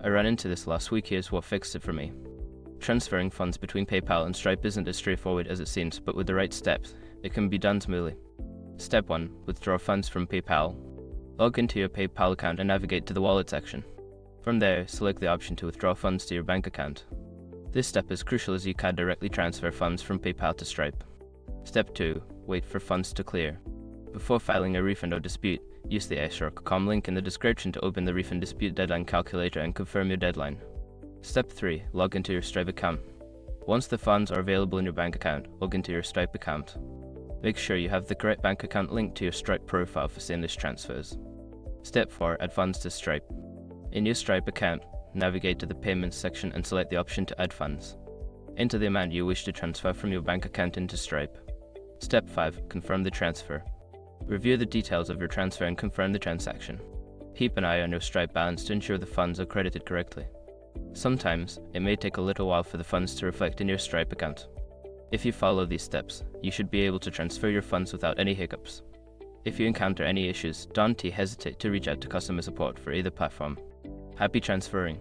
I ran into this last week. Here's what fixed it for me. Transferring funds between PayPal and Stripe isn't as straightforward as it seems, but with the right steps, it can be done smoothly. Step 1. Withdraw funds from PayPal. Log into your PayPal account and navigate to the Wallet section. From there, select the option to withdraw funds to your bank account. This step is crucial as you can't directly transfer funds from PayPal to Stripe. Step 2. Wait for funds to clear. Before filing a refund or dispute, use the s.com link in the description to open the refund dispute deadline calculator and confirm your deadline. Step 3. Log into your Stripe account. Once the funds are available in your bank account, log into your Stripe account. Make sure you have the correct bank account linked to your Stripe profile for seamless transfers. Step 4. Add funds to Stripe. In your Stripe account, navigate to the Payments section and select the option to add funds. Enter the amount you wish to transfer from your bank account into Stripe. Step 5. Confirm the transfer. Review the details of your transfer and confirm the transaction. Keep an eye on your Stripe balance to ensure the funds are credited correctly. Sometimes, it may take a little while for the funds to reflect in your Stripe account. If you follow these steps, you should be able to transfer your funds without any hiccups. If you encounter any issues, don't hesitate to reach out to customer support for either platform. Happy transferring!